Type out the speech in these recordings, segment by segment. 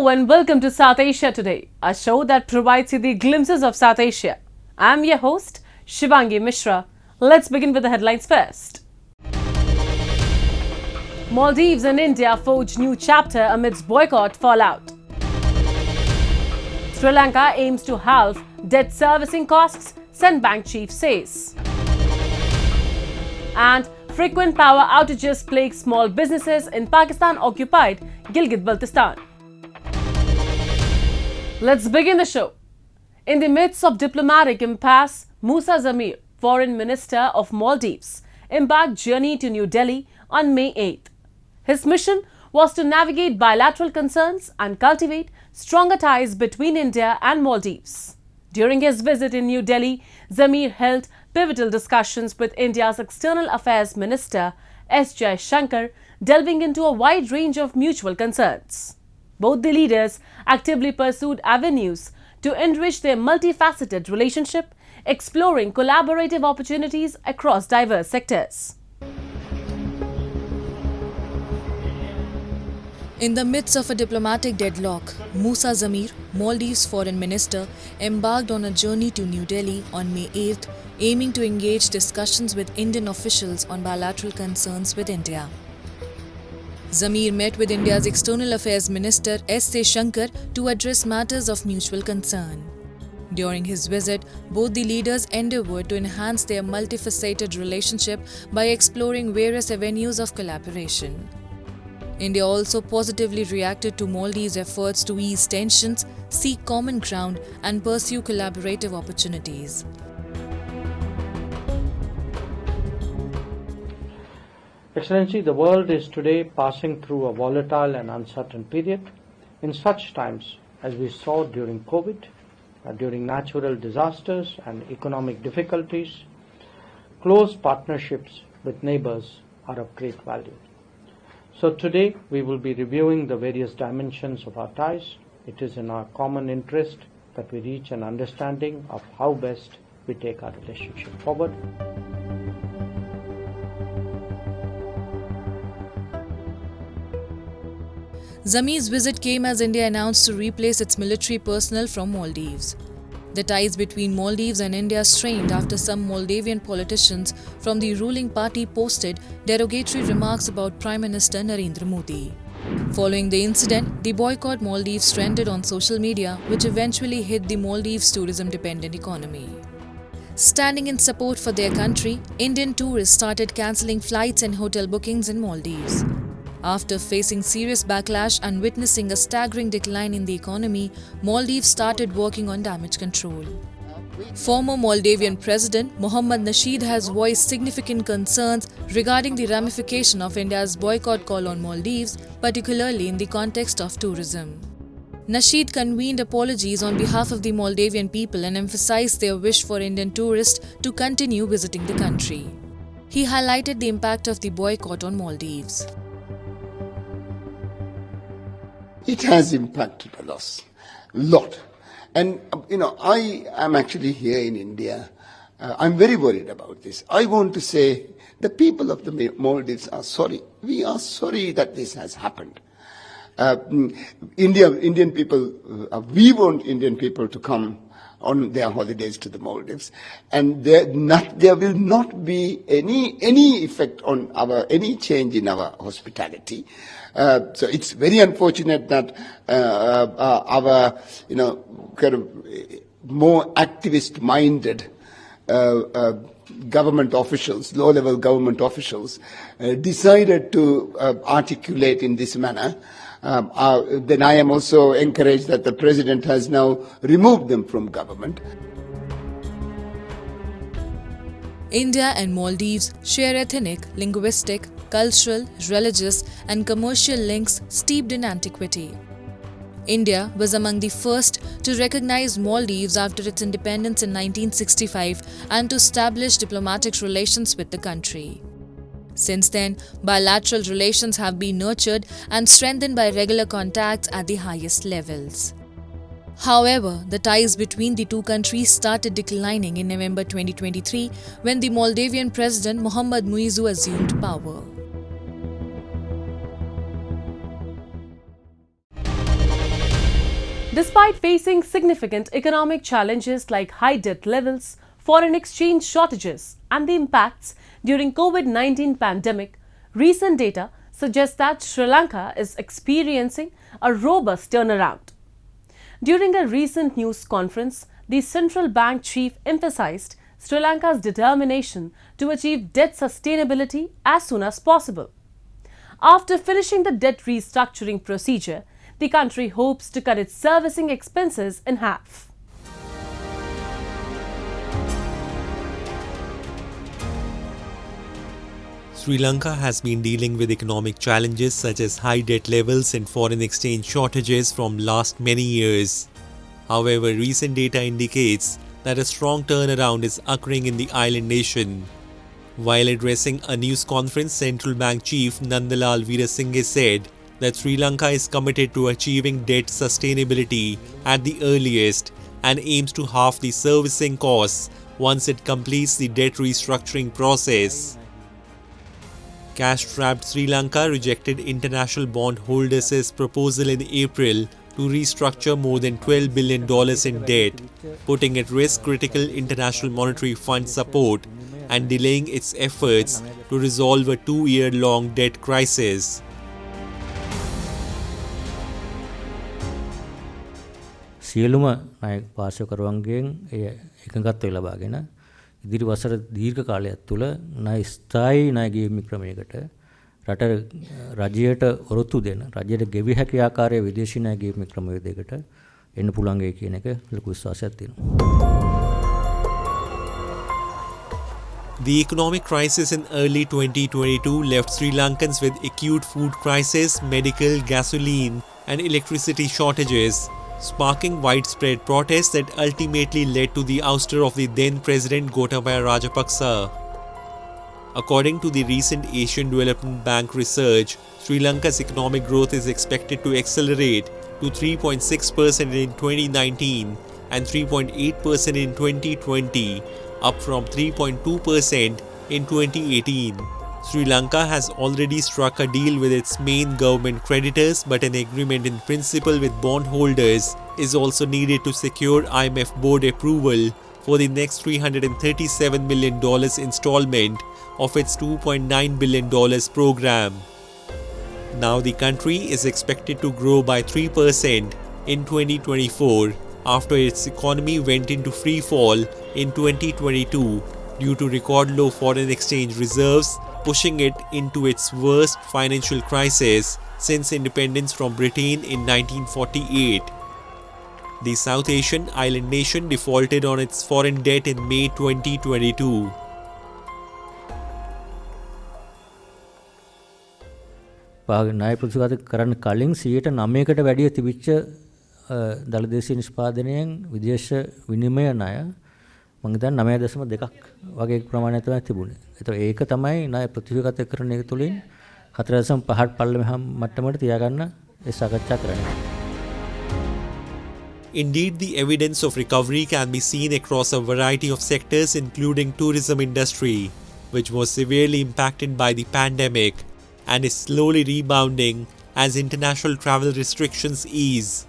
Hello and welcome to South Asia Today, a show that provides you the glimpses of South Asia. I'm your host, Shivangi Mishra. Let's begin with the headlines first. Maldives and India forge new chapter amidst boycott fallout. Sri Lanka aims to halve debt servicing costs, Central Bank chief says. And frequent power outages plague small businesses in Pakistan-occupied Gilgit-Baltistan. Let's begin the show. In the midst of diplomatic impasse, Musa Zamir, Foreign Minister of Maldives, embarked journey to New Delhi on May 8th. His mission was to navigate bilateral concerns and cultivate stronger ties between India and Maldives. During his visit in New Delhi, Zamir held pivotal discussions with India's External Affairs Minister S. Jaishankar, delving into a wide range of mutual concerns. Both the leaders actively pursued avenues to enrich their multifaceted relationship, exploring collaborative opportunities across diverse sectors. In the midst of a diplomatic deadlock, Musa Zamir, Maldives Foreign Minister, embarked on a journey to New Delhi on May 8th, aiming to engage discussions with Indian officials on bilateral concerns with India. Zamir met with India's External Affairs Minister S. Jaishankar to address matters of mutual concern. During his visit, both the leaders endeavored to enhance their multifaceted relationship by exploring various avenues of collaboration. India also positively reacted to Maldives' efforts to ease tensions, seek common ground, and pursue collaborative opportunities. Excellency, the world is today passing through a volatile and uncertain period. In such times, as we saw during COVID, during natural disasters and economic difficulties, close partnerships with neighbors are of great value. So today we will be reviewing the various dimensions of our ties. It is in our common interest that we reach an understanding of how best we take our relationship forward. Zamir's visit came as India announced to replace its military personnel from Maldives. The ties between Maldives and India strained after some Moldavian politicians from the ruling party posted derogatory remarks about Prime Minister Narendra Modi. Following the incident, the boycott Maldives trended on social media, which eventually hit the Maldives' tourism-dependent economy. Standing in support for their country, Indian tourists started cancelling flights and hotel bookings in Maldives. After facing serious backlash and witnessing a staggering decline in the economy, Maldives started working on damage control. Former Moldavian President Mohammad Nasheed has voiced significant concerns regarding the ramification of India's boycott call on Maldives, particularly in the context of tourism. Nasheed convened apologies on behalf of the Moldavian people and emphasized their wish for Indian tourists to continue visiting the country. He highlighted the impact of the boycott on Maldives. It has impacted a lot. And, I am actually here in India. I'm very worried about this. I want to say the people of the Maldives are sorry. We are sorry that this has happened. Indian people, we want Indian people to come on their holidays to the Maldives, and there will not be any effect on any change in our hospitality. So it's very unfortunate that our kind of more activist-minded government officials, low-level government officials, decided to articulate in this manner. Then I am also encouraged that the President has now removed them from government. India and Maldives share ethnic, linguistic, cultural, religious, and commercial links steeped in antiquity. India was among the first to recognize Maldives after its independence in 1965 and to establish diplomatic relations with the country. Since then, bilateral relations have been nurtured and strengthened by regular contacts at the highest levels. However, the ties between the two countries started declining in November 2023 when the Moldavian President Mohammad Muizu assumed power. Despite facing significant economic challenges like high debt levels, foreign exchange shortages, and the impacts during COVID-19 pandemic, recent data suggests that Sri Lanka is experiencing a robust turnaround. During a recent news conference, the central bank chief emphasized Sri Lanka's determination to achieve debt sustainability as soon as possible. After finishing the debt restructuring procedure, the country hopes to cut its servicing expenses in half. Sri Lanka has been dealing with economic challenges such as high debt levels and foreign exchange shortages from last many years. However, recent data indicates that a strong turnaround is occurring in the island nation. While addressing a news conference, Central Bank Chief Nandalal Veerasinghe said that Sri Lanka is committed to achieving debt sustainability at the earliest and aims to halve the servicing costs once it completes the debt restructuring process. Cash-strapped Sri Lanka rejected international bondholders' proposal in April to restructure more than $12 billion in debt, putting at risk critical International Monetary Fund support and delaying its efforts to resolve a 2-year-long debt crisis. සියලුම නායක පාර්ශවකරුවන්ගෙන් එකඟත්වය ලබාගෙන ඉදිරි වසර දීර්ඝ කාලයක් තුළ ණය ස්ථායී ණය ගෙවීම් ක්‍රමයකට රජයට ඔරොත්තු දෙන රජයට ගෙවිය හැකි ආකාරයේ විදේශී ණය ගෙවීම් ක්‍රමවේදයකට එන්න පුළුවන් වෙයි කියන එක ලොකු විශ්වාසයක් තියෙනවා. The economic crisis in early 2022 left Sri Lankans with acute food crisis, medical, gasoline and electricity shortages, sparking widespread protests that ultimately led to the ouster of the then President Gotabaya Rajapaksa. According to the recent Asian Development Bank research, Sri Lanka's economic growth is expected to accelerate to 3.6% in 2019 and 3.8% in 2020, up from 3.2% in 2018. Sri Lanka has already struck a deal with its main government creditors, but an agreement in principle with bondholders is also needed to secure IMF board approval for the next $337 million installment of its $2.9 billion program. Now the country is expected to grow by 3% in 2024 after its economy went into free fall in 2022 due to record low foreign exchange reserves, pushing it into its worst financial crisis since independence from Britain in 1948. The South Asian island nation defaulted on its foreign debt in May 2022. ණය ප්‍රතිශත කරන්න කලින් 9%කට වැඩිය තිබිච්ච දළදේශීය නිෂ්පාදනයෙන් විදේශ විනිමය ණය මම හිතන්නේ 9.2ක් වගේ ප්‍රමාණයක් තමයි තිබුණේ. ඒතකොට ඒක තමයි ණය ප්‍රතිශතකරණ එක තුලින් 4.5 පල්ලෙහා මට්ටමකට තියාගන්න ඒ සාකච්ඡා කරන්නේ. Indeed, the evidence of recovery can be seen across a variety of sectors including tourism industry, which was severely impacted by the pandemic and is slowly rebounding as international travel restrictions ease.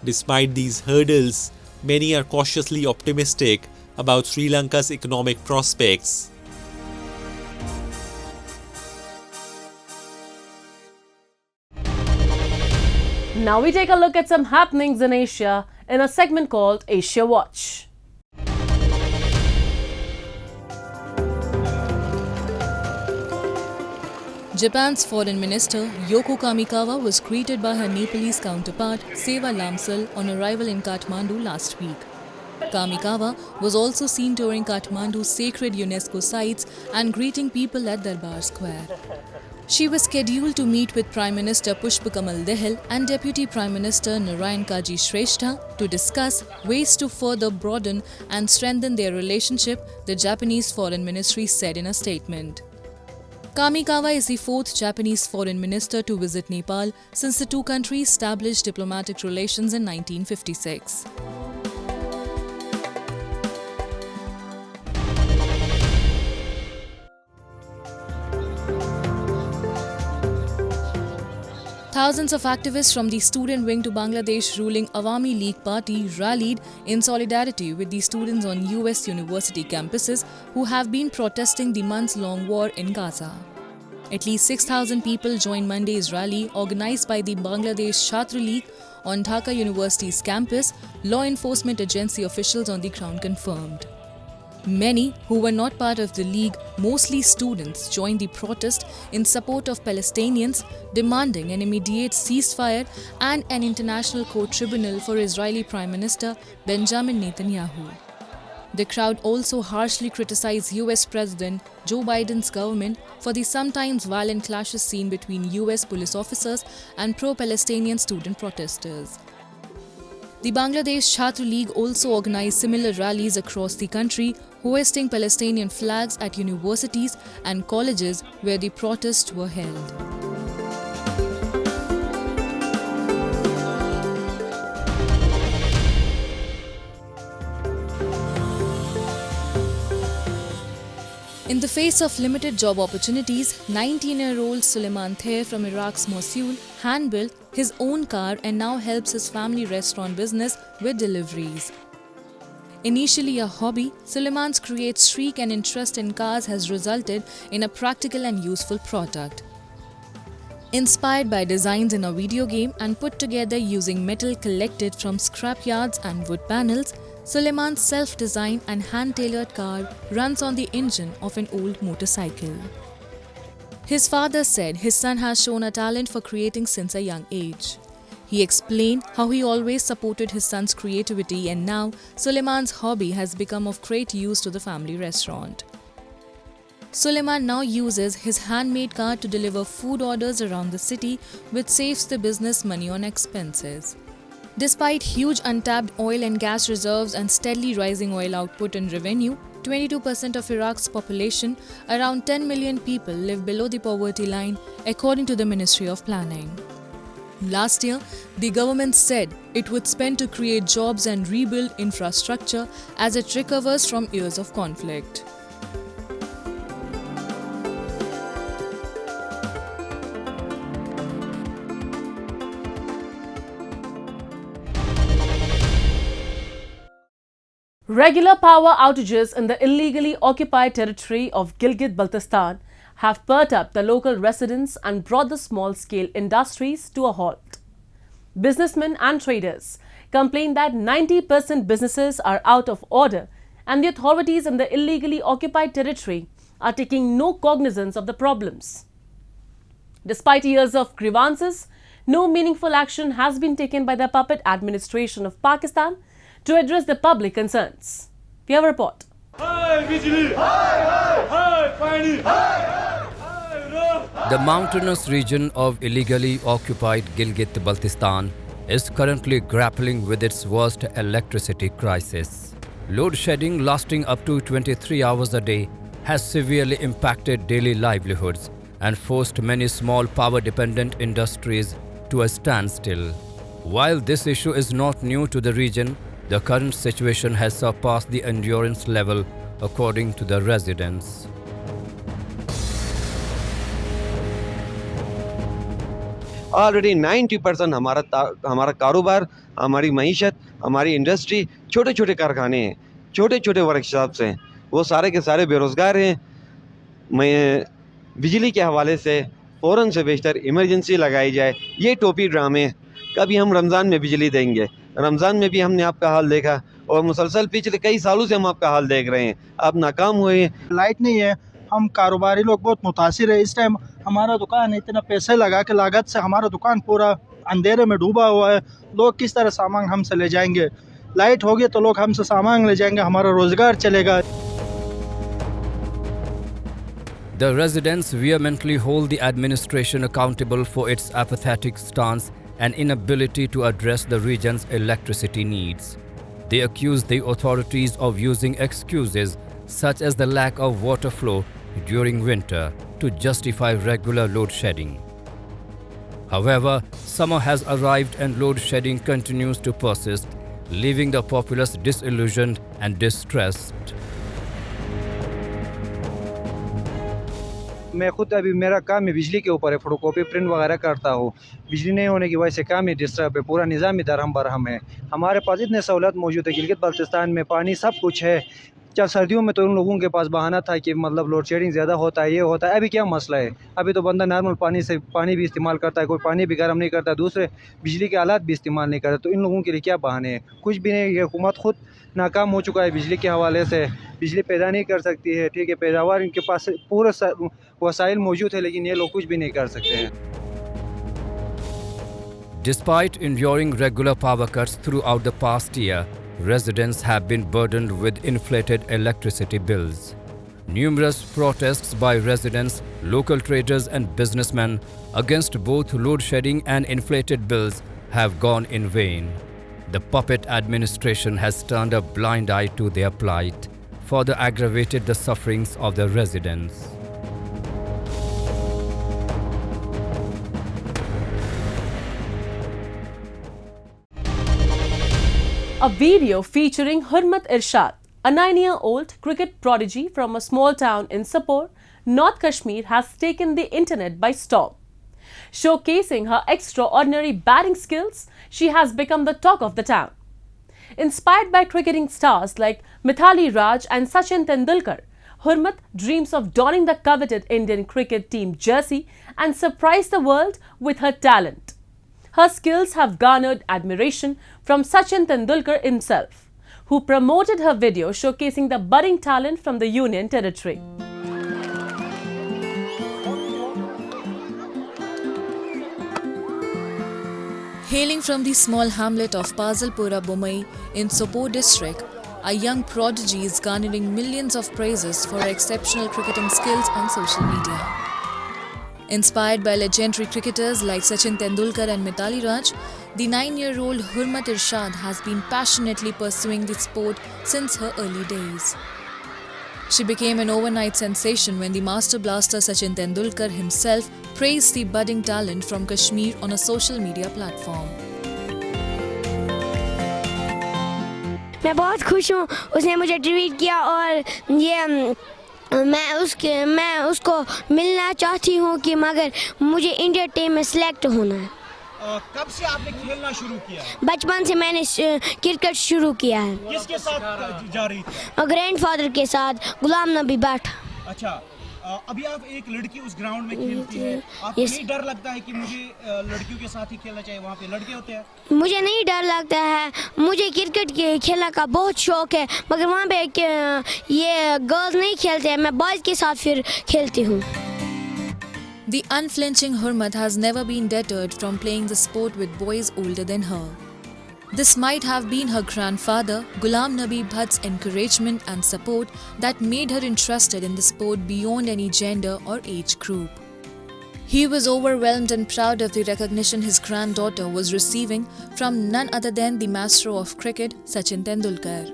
Despite these hurdles, many are cautiously optimistic about Sri Lanka's economic prospects. Now we take a look at some happenings in Asia in a segment called Asia Watch. Japan's foreign minister Yoko Kamikawa was greeted by her Nepalese counterpart Seva Lamsal on arrival in Kathmandu last week. Kamikawa was also seen touring Kathmandu's sacred UNESCO sites and greeting people at Darbar Square. She was scheduled to meet with Prime Minister Pushpakamal Dehel and Deputy Prime Minister Narayan Kaji Shrestha to discuss ways to further broaden and strengthen their relationship, the Japanese Foreign Ministry said in a statement. Kamikawa is the fourth Japanese foreign minister to visit Nepal since the two countries established diplomatic relations in 1956. Thousands of activists from the student wing to Bangladesh ruling Awami League Party rallied in solidarity with the students on US university campuses who have been protesting the months-long war in Gaza. At least 6,000 people joined Monday's rally organized by the Bangladesh Chhatra League on Dhaka University's campus, law enforcement agency officials on the ground confirmed. Many who were not part of the league, mostly students, joined the protest in support of Palestinians, demanding an immediate ceasefire and an international court tribunal for Israeli Prime Minister Benjamin Netanyahu. The crowd also harshly criticized US President Joe Biden's government for the sometimes violent clashes seen between US police officers and pro-Palestinian student protesters. The Bangladesh Chhatra League also organized similar rallies across the country, hoisting Palestinian flags at universities and colleges where the protests were held. In the face of limited job opportunities, 19-year-old Suleiman Thair from Iraq's Mosul hand-built his own car and now helps his family restaurant business with deliveries. Initially a hobby, Suleiman's creative streak and interest in cars has resulted in a practical and useful product. Inspired by designs in a video game and put together using metal collected from scrapyards and wood panels, Suleiman's self-designed and hand-tailored car runs on the engine of an old motorcycle. His father said his son has shown a talent for creating since a young age. He explained how he always supported his son's creativity and now Suleiman's hobby has become of great use to the family restaurant. Suleiman now uses his handmade car to deliver food orders around the city, which saves the business money on expenses. Despite huge untapped oil and gas reserves and steadily rising oil output and revenue, 22% of Iraq's population, around 10 million people, live below the poverty line, according to the Ministry of Planning. Last year, the government said it would spend to create jobs and rebuild infrastructure as it recovers from years of conflict. Regular power outages in the illegally occupied territory of Gilgit-Baltistan have perturbed the local residents and brought the small-scale industries to a halt. Businessmen and traders complain that 90% businesses are out of order and the authorities in the illegally occupied territory are taking no cognizance of the problems. Despite years of grievances, no meaningful action has been taken by the puppet administration of Pakistan to address the public concerns. We have a report. The mountainous region of illegally occupied Gilgit-Baltistan is currently grappling with its worst electricity crisis. Load shedding lasting up to 23 hours a day has severely impacted daily livelihoods and forced many small power-dependent industries to a standstill. While this issue is not new to the region, the current situation has surpassed the endurance level, according to the residents. Already 90% हमारा कारोबार, हमारी मईशत, हमारी industry छोटे छोटे कारखाने हैं, छोटे छोटे वर्कशॉप्स हैं, वो सारे के सारे बेरोज़गार हैं। मैं बिजली के हवाले से फ़ौरन से बेशतर इमरजेंसी लगाई जाए। ये टोपी ड्रामे, कभी हम रमज़ान में बिजली देंगे, रमज़ान में भी हमने आपका हाल देखा और मुसलसल पिछले कई सालों से हम आपका हाल देख रहे हैं, आप नाकाम हुए। लाइट नहीं है, हम कारोबारी लोग बहुत मुतासिर है। इस टाइम हमारा दुकान इतना पैसे लगा के लागत से हमारा दुकान पूरा अंधेरे में डूबा हुआ है। लोग किस तरह सामान हमसे ले जाएंगे? लाइट होगी तो लोग हमसे सामान ले जाएंगे, हमारा रोजगार चलेगा। The residents vehemently hold the administration accountable for its apathetic stance and inability to address the region's electricity needs. They accuse the authorities of using excuses such as the lack of water flow during winter to justify regular load shedding. However, summer has arrived and load shedding continues to persist, leaving the populace disillusioned and distressed. मैं खुद अभी मेरा काम है बिजली के ऊपर है, फोटोकॉपी प्रिंट वगैरह करता हूँ। बिजली नहीं होने की वजह से काम ही डिस्टर्ब है, पूरा निज़ाम ही दरहम बरहम है। हमारे पास इतने सहूलत मौजूद है गिलगित बल्तिस्तान में, पानी सब कुछ है। चल सर्दियों में तो उन लोगों के पास बहाना था कि मतलब लोड शेडिंग ज़्यादा होता है, ये होता है। अभी क्या मसला है, अभी तो बंदा नॉर्मल पानी से पानी भी इस्तेमाल करता है, कोई पानी भी गर्म नहीं करता, दूसरे बिजली के आलात भी इस्तेमाल नहीं करता। तो इन लोगों के लिए क्या बहाने हैं, कुछ भी नहीं। ये हुकूमत खुद नाकाम हो चुका है बिजली के हवाले से, बिजली पैदा नहीं कर सकती है। ठीक है, पैदावार इनके पास पूरा वसाइल मौजूद है, लेकिन ये लोग कुछ भी नहीं कर सकते हैं। Despite enduring regular power cuts throughout the past year, residents have been burdened with inflated electricity bills. Numerous protests by residents, local traders and businessmen against both load shedding and inflated bills have gone in vain. The puppet administration has turned a blind eye to their plight, further aggravated the sufferings of the residents. A video featuring Hurmat Irshad, a 9-year-old cricket prodigy from a small town in Sapor, North Kashmir, has taken the internet by storm. Showcasing her extraordinary batting skills, she has become the talk of the town. Inspired by cricketing stars like Mithali Raj and Sachin Tendulkar, Hurmat dreams of donning the coveted Indian cricket team jersey and surprise the world with her talent. Her skills have garnered admiration from Sachin Tendulkar himself, who promoted her video showcasing the budding talent from the Union Territory. Hailing from the small hamlet of Pazalpura Bomai in Sopore district, a young prodigy is garnering millions of praises for her exceptional cricketing skills on social media. Inspired by legendary cricketers like Sachin Tendulkar and Mithali Raj, the 9-year-old Hurmat Irshad has been passionately pursuing the sport since her early days. She became an overnight sensation when the master blaster Sachin Tendulkar himself praised the budding talent from Kashmir on a social media platform. मैं बहुत खुश हूँ, उसने मुझे tweet किया और ये मैं उसको मिलना चाहती हूँ कि मगर मुझे इंडिया टीम में सिलेक्ट होना है। कब से आपने खेलना शुरू किया? बचपन से मैंने क्रिकेट शुरू किया है। किसके साथ जा रही थी? ग्रैंडफादर के साथ, गुलाम नबी भट्ट। अच्छा, अभी आप एक लड़की उस ग्राउंड में खेलती है, आपको नहीं डर लगता है कि मुझे लड़कियों के साथ ही खेलना चाहिए, वहाँ पे लड़के होते हैं? मुझे नहीं डर लगता है, मुझे क्रिकेट खेलने का बहुत शौक है, मगर वहाँ पे ये गर्ल्स नहीं खेलते हैं, मैं बॉयज़ के साथ फिर खेलती हूँ। The unflinching Hurmat has never been deterred from playing the sport with boys older than her. This might have been her grandfather, Ghulam Nabi Bhatt's encouragement and support that made her interested in the sport beyond any gender or age group. He was overwhelmed and proud of the recognition his granddaughter was receiving from none other than the master of cricket, Sachin Tendulkar.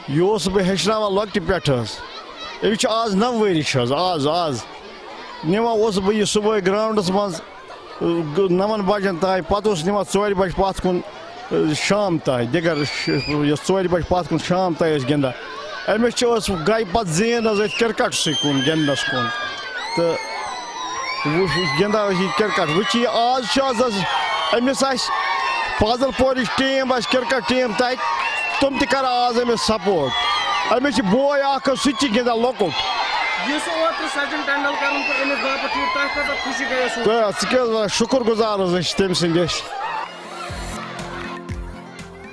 Yos be hechnavan lokti petas. Evich az 9 weri chaz az. Nima os be subah grounds maz 9 bajan tai patos nima 4 baj pat kun sham tai digar 4 baj pat kun sham tai es genda. Emis chos gai pat zin az cricket sikun gendas kun. Te genda hi cricket vichi az chaz az emis as Pazalpur team as cricket team tai tum te kar az emis support. Emis boy ak suchi genda local. Yus otur Sachin Tendulkar ko emis bapa tirta ka khushi gayo su. Te asker şükürguzar az temsin geç.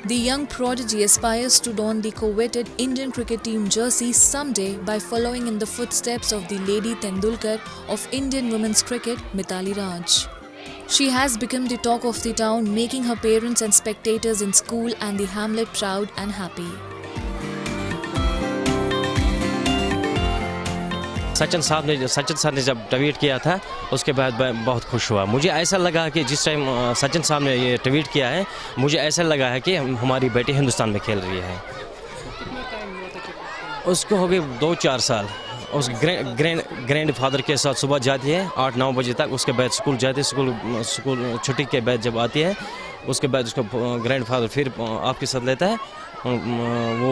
The young prodigy aspires to don the coveted Indian cricket team jersey someday by following in the footsteps of the Lady Tendulkar of Indian women's cricket, Mithali Raj. She has become the talk of the town, making her parents and spectators in school and the hamlet proud and happy. Sachin साहब ने जब tweet किया था उसके बाद मैं बहुत खुश हुआ। मुझे ऐसा लगा कि जिस टाइम सचिन साहब ने ये ट्वीट किया है, मुझे ऐसा लगा है कि हमारी बेटी हिंदुस्तान में खेल रही है। उसको हो गए 2-4 साल। उस ग्रैंड फादर के साथ सुबह जाती है 8-9 बजे तक, उसके बाद स्कूल जाती है। स्कूल छुट्टी के बाद जब आती है उसके बाद उसको ग्रैंड फादर फिर आपके साथ लेता है वो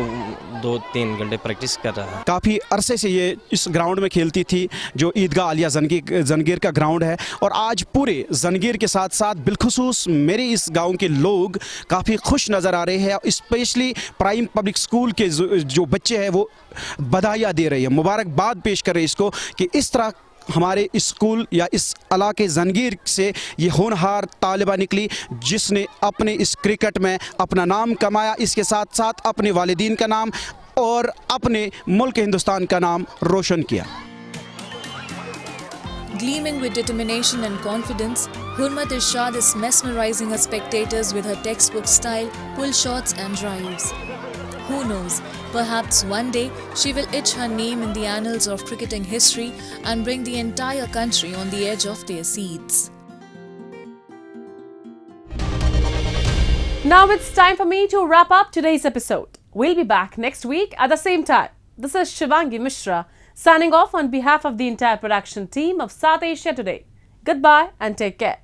2-3 घंटे प्रैक्टिस कर रहा है। काफ़ी अरसे से ये इस ग्राउंड में खेलती थी, जो ईदगाह आलिया जंगीर का ग्राउंड है। और आज पूरे जंगीर के साथ साथ बिलखुसूस मेरे इस गांव के लोग काफ़ी खुश नज़र आ रहे हैं। स्पेशली प्राइम पब्लिक स्कूल के जो बच्चे हैं वो बधाइयाँ दे रहे हैं, मुबारकबाद पेश कर रहे हैं इसको कि इस तरह हमारे स्कूल या इस इलाके जंगीर से ये होनहार तालिबा निकली जिसने अपने इस क्रिकेट में अपना नाम कमाया, इसके साथ साथ अपने वालिदीन का नाम और अपने मुल्क हिंदुस्तान का नाम रोशन किया। Gleaming with determination and confidence, Hurmat Irshad is mesmerizing her spectators with her textbook style, pull shots and drives. Who knows, perhaps one day she will etch her name in the annals of cricketing history and bring the entire country on the edge of their seats. Now it's time for me to wrap up today's episode. We'll be back next week at the same time. This is Shivangi Mishra signing off on behalf of the entire production team of South Asia Today. Goodbye and take care.